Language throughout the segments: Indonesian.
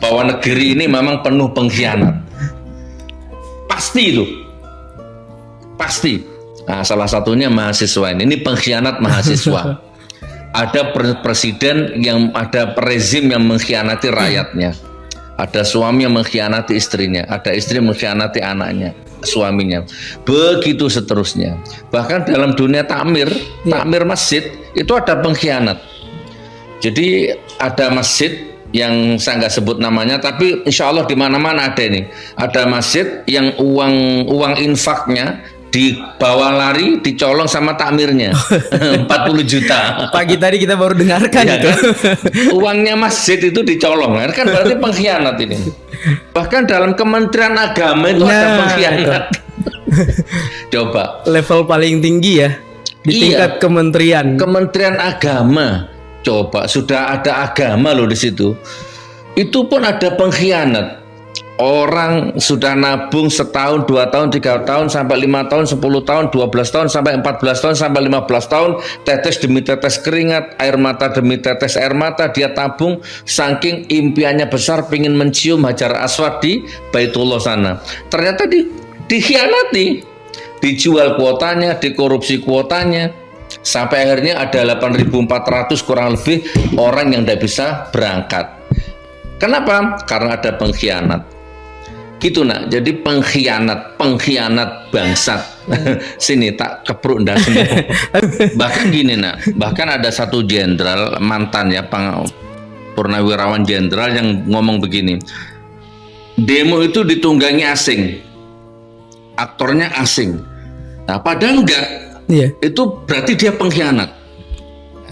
bahwa negeri ini memang penuh pengkhianat. Pasti itu. Pasti. Nah, salah satunya mahasiswa ini pengkhianat mahasiswa. Ada presiden yang ada rezim yang mengkhianati rakyatnya. Ada suami yang mengkhianati istrinya, ada istri yang mengkhianati anaknya, suaminya. Begitu seterusnya. Bahkan dalam dunia takmir masjid itu ada pengkhianat. Jadi ada masjid yang saya nggak sebut namanya, tapi insya Allah di mana-mana ada ini. Ada masjid yang uang infaknya dibawa lari, dicolong sama takmirnya 40 juta. Pagi tadi kita baru dengarkan Ya, itu. kan? Uangnya masjid itu dicolong, kan berarti pengkhianat ini. Bahkan dalam Kementerian Agama itu ada pengkhianat. Coba. Level paling tinggi ya di tingkat kementerian. Kementerian Agama. Coba, sudah ada agama loh di situ. Itu pun ada pengkhianat. Orang sudah nabung setahun, 2 tahun, 3 tahun, sampai 5 tahun, 10 tahun, 12 tahun, sampai 14 tahun, sampai 15 tahun, tetes demi tetes keringat, air mata demi tetes air mata, dia tabung, saking impiannya besar, pingin mencium Hajar Aswad di Baitullah sana. Ternyata dikhianati, dijual kuotanya, dikorupsi kuotanya, sampai akhirnya ada 8.400 kurang lebih orang yang tidak bisa berangkat. Kenapa? Karena ada pengkhianat. Gitu nak, jadi pengkhianat bangsat. Sini tak kepruk ndak semua. Bahkan gini nak, bahkan ada satu jenderal mantan ya, purnawirawan jenderal yang ngomong begini, demo itu ditunggangi asing, aktornya asing. Nah padahal enggak, itu berarti dia pengkhianat.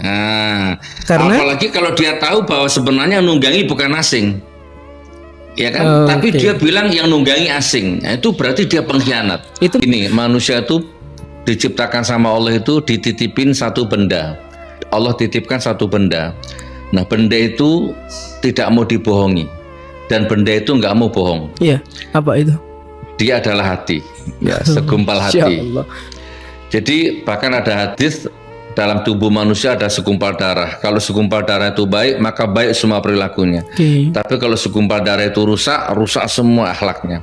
Nah, karena apalagi kalau dia tahu bahwa sebenarnya nunggangi bukan asing. Ya kan, tapi dia bilang yang nunggangi asing. Nah, itu berarti dia pengkhianat. Ini manusia itu diciptakan sama Allah itu dititipin satu benda. Allah titipkan satu benda. Nah, benda itu tidak mau dibohongi, dan benda itu nggak mau bohong. Iya, apa itu? Dia adalah hati. Ya, segumpal hati. Jadi bahkan ada hadis, dalam tubuh manusia ada segumpal darah. Kalau segumpal darah itu baik, maka baik semua perilakunya. Tapi kalau segumpal darah itu rusak, rusak semua akhlaknya.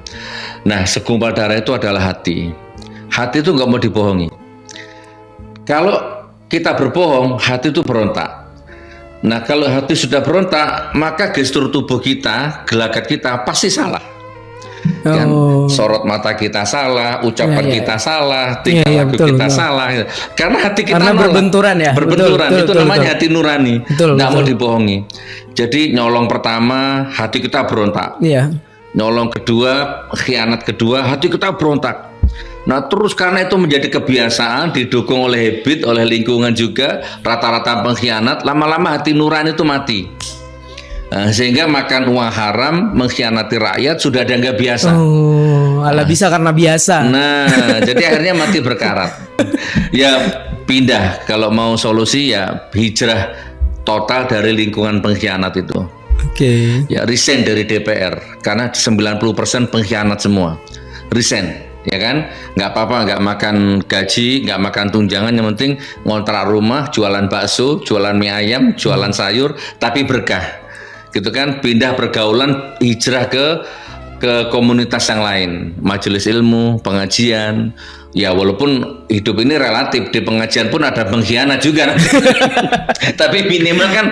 Nah, segumpal darah itu adalah hati. Hati itu nggak mau dibohongi. Kalau kita berbohong, hati itu berontak. Nah, kalau hati sudah berontak, maka gestur tubuh kita, gelagat kita pasti salah. Kan? Sorot mata kita salah, ucapan kita salah, tingkah laku kita salah, karena hati kita berbenturan ya, berbenturan. Itu namanya hati nurani, nggak mau dibohongi. Jadi nyolong pertama, hati kita berontak. Nyolong kedua, khianat kedua, hati kita berontak. Nah terus karena itu menjadi kebiasaan, didukung oleh habit, oleh lingkungan juga, rata-rata pengkhianat, lama-lama hati nurani itu mati. Nah, sehingga makan uang haram, mengkhianati rakyat sudah dianggap biasa. Bisa karena biasa. Nah, jadi akhirnya mati berkarat. Ya pindah, kalau mau solusi ya hijrah total dari lingkungan pengkhianat itu. Ya resign dari DPR, karena 90% pengkhianat semua. Resign, ya kan? Nggak apa-apa, nggak makan gaji, nggak makan tunjangan, yang penting ngontrak rumah, jualan bakso, jualan mie ayam, jualan sayur, tapi berkah. Gitu kan, pindah pergaulan, hijrah ke komunitas yang lain, majelis ilmu, pengajian. Ya walaupun hidup ini relatif, di pengajian pun ada pengkhianat juga. Tapi minimal kan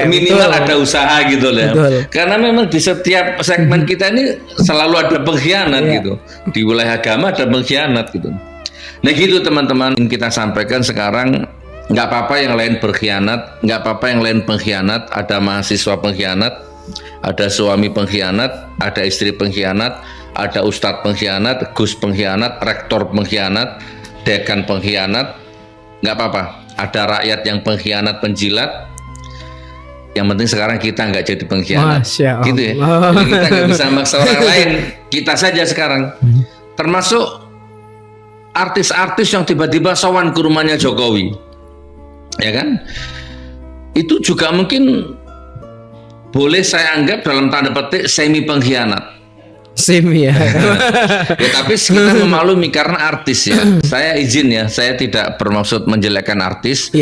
minimal ada usaha gitu loh. Karena memang di setiap segmen kita ini selalu ada pengkhianat gitu. Di wilayah agama ada pengkhianat gitu. Nah gitu teman-teman, kita sampaikan sekarang. Nggak apa-apa yang lain berkhianat, nggak apa-apa yang lain pengkhianat. Ada mahasiswa pengkhianat, ada suami pengkhianat, ada istri pengkhianat, ada ustadz pengkhianat, gus pengkhianat, rektor pengkhianat, dekan pengkhianat. Nggak apa-apa. Ada rakyat yang pengkhianat, penjilat. Yang penting sekarang kita nggak jadi pengkhianat. Gitu ya. Jadi kita nggak bisa maksa orang lain. Kita saja sekarang. Termasuk artis-artis yang tiba-tiba sowan ke rumahnya Jokowi. Ya kan, itu juga mungkin boleh saya anggap dalam tanda petik semi pengkhianat. Semi ya. Ya tapi kita memaklumi karena artis ya. Saya izin ya, saya tidak bermaksud menjelekkan artis.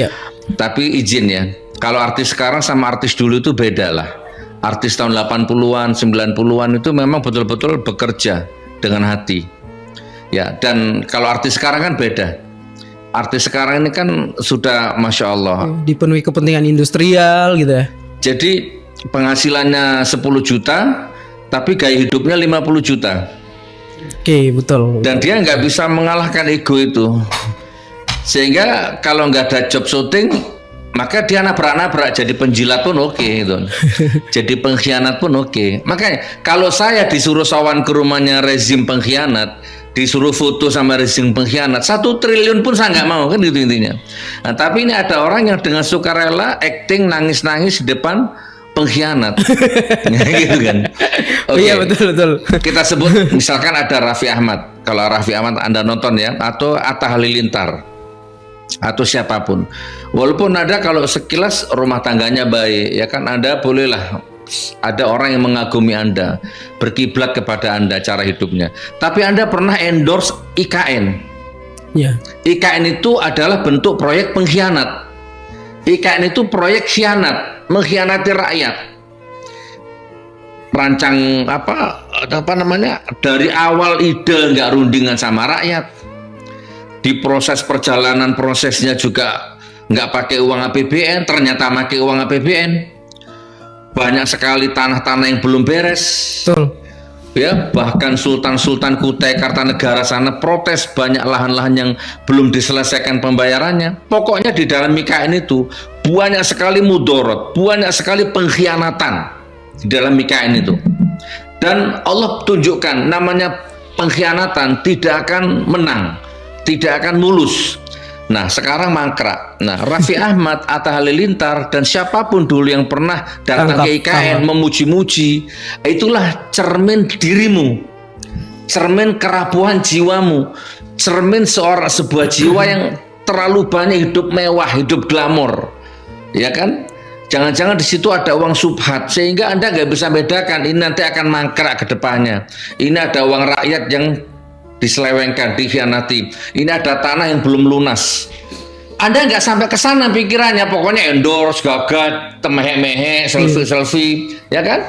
Tapi izin ya, kalau artis sekarang sama artis dulu itu beda lah. artis tahun 80-an, 90-an itu memang betul-betul bekerja dengan hati. Ya, dan kalau artis sekarang kan beda. Artis sekarang ini kan sudah Masya Allah dipenuhi kepentingan industrial gitu ya. Jadi penghasilannya 10 juta tapi gaya hidupnya 50 juta. Oke, betul. Dan dia nggak bisa mengalahkan ego itu. Sehingga kalau nggak ada job syuting, maka dia nabrak-nabrak, jadi penjilat pun oke gitu. Jadi pengkhianat pun oke. Makanya kalau saya disuruh sawan ke rumahnya rezim pengkhianat, disuruh foto sama rezim pengkhianat, 1 triliun pun saya nggak mau, kan gitu intinya. Nah, tapi ini ada orang yang dengan sukarela acting nangis-nangis di depan pengkhianat. Gitu kan. Okay. Iya, betul. Kita sebut misalkan ada Raffi Ahmad. Kalau Raffi Ahmad Anda nonton ya, atau Atta Halilintar atau siapapun. Walaupun ada kalau sekilas rumah tangganya baik, ya kan, Anda bolehlah ada orang yang mengagumi Anda, berkiblat kepada Anda cara hidupnya. Tapi Anda pernah endorse IKN. Ya. IKN itu adalah bentuk proyek pengkhianat. IKN itu proyek khianat, mengkhianati rakyat. Rancang apa namanya, dari awal ide nggak rundingan sama rakyat. Di proses perjalanan prosesnya juga nggak pakai uang APBN, ternyata pakai uang APBN. Banyak sekali tanah-tanah yang belum beres. Betul. Ya, bahkan Sultan-Sultan Kutai Kartanegara sana protes banyak lahan-lahan yang belum diselesaikan pembayarannya. Pokoknya di dalam IKN itu banyak sekali mudorot, banyak sekali pengkhianatan di dalam IKN itu. Dan Allah tunjukkan namanya pengkhianatan tidak akan menang, tidak akan mulus. Nah, sekarang mangkrak. Nah, Raffi Ahmad, Atta Halilintar, dan siapapun dulu yang pernah datang ke IKN memuji-muji, itulah cermin dirimu, cermin kerapuhan jiwamu, cermin sebuah jiwa yang terlalu banyak hidup mewah, hidup glamor, ya kan? Jangan-jangan di situ ada uang subhat, sehingga Anda nggak bisa bedakan ini nanti akan mangkrak ke depannya. Ini ada uang rakyat yang diselewengkan, dikhianati. Ini ada tanah yang belum lunas. Anda nggak sampai ke sana pikirannya, pokoknya endorse, gagat, temehe-mehe, selfie, ya kan?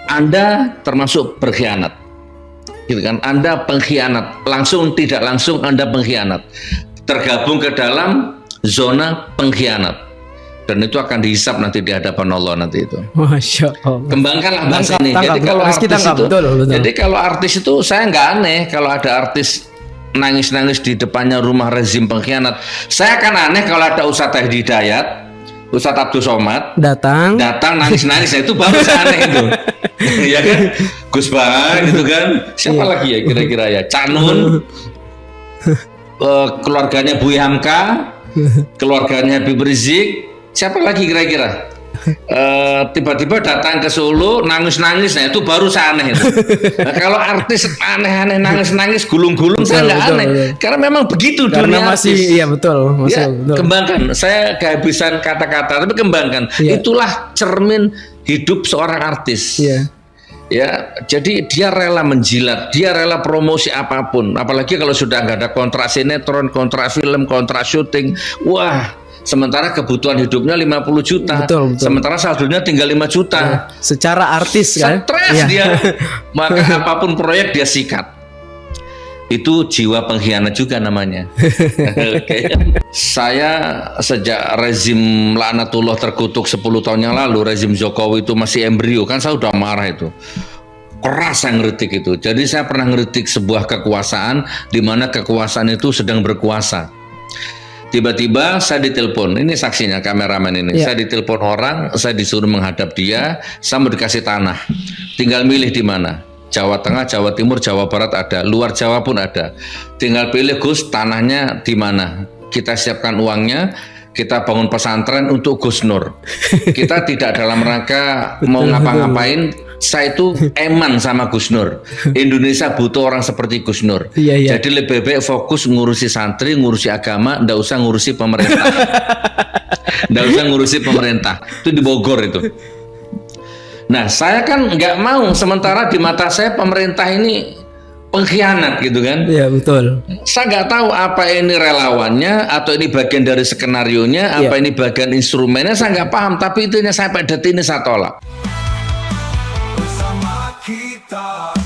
Anda termasuk berkhianat, gitu kan? Anda pengkhianat, langsung tidak langsung Anda pengkhianat, tergabung ke dalam zona pengkhianat. Dan itu akan dihisap nanti di hadapan Allah nanti itu. Masya Allah. Kembangkanlah bahasa ini. Jadi kalau artis itu, jadi kalau artis itu saya nggak aneh kalau ada artis nangis-nangis di depannya rumah rezim pengkhianat. Saya akan aneh kalau ada Ustadz Hidayat, Ustadz Abdul Somad datang nangis-nangis. Itu baru saya aneh itu. Ya kan, Gus Bang gitu kan. Siapa lagi ya kira-kira ya? Canun, keluarganya Bu Hamka, keluarganya Habib Rizik. Siapa lagi kira-kira? Tiba-tiba datang ke Solo nangis-nangis, nah itu baru saya aneh. Nah, kalau artis aneh-aneh nangis-nangis gulung-gulung saya nggak aneh, karena memang begitu karena dunia masih artis. Iya betul, Ya, betul. Kembangkan. Saya kehabisan kata-kata, tapi kembangkan. Ya. Itulah cermin hidup seorang artis. Ya. Ya, jadi dia rela menjilat, dia rela promosi apapun. Apalagi kalau sudah nggak ada kontrak sinetron, kontrak film, kontrak syuting, wah. Sementara kebutuhan hidupnya 50 juta. Betul. Sementara saldonya tinggal 5 juta. Ya. Secara artis kan. Stres dia. Maka apapun proyek dia sikat. Itu jiwa pengkhianat juga namanya. Okay. Saya sejak rezim laknatullah terkutuk 10 tahun yang lalu, rezim Jokowi itu masih embrio, kan saya udah marah itu. Keras saya ngeritik itu. Jadi saya pernah ngeritik sebuah kekuasaan di mana kekuasaan itu sedang berkuasa. Tiba-tiba saya ditelepon, ini saksinya kameramen ini, saya ditelepon orang, saya disuruh menghadap dia, saya mau dikasih tanah, tinggal milih di mana, Jawa Tengah, Jawa Timur, Jawa Barat ada, luar Jawa pun ada, tinggal pilih Gus tanahnya di mana, kita siapkan uangnya, kita bangun pesantren untuk Gus Nur, kita tidak dalam rangka mau ngapa-ngapain. Saya itu eman sama Gus Nur. Indonesia butuh orang seperti Gus Nur. Iya. Jadi lebih baik fokus ngurusi santri, ngurusi agama, ndak usah ngurusi pemerintah. Ndak usah ngurusi pemerintah. Itu di Bogor itu. Nah, saya kan nggak mau, sementara di mata saya pemerintah ini pengkhianat gitu kan. Iya, betul. Saya nggak tahu apa ini relawannya atau ini bagian dari skenarionya, apa ini bagian instrumennya, saya nggak paham. Tapi intinya sampai detik ini saya tolak. kita.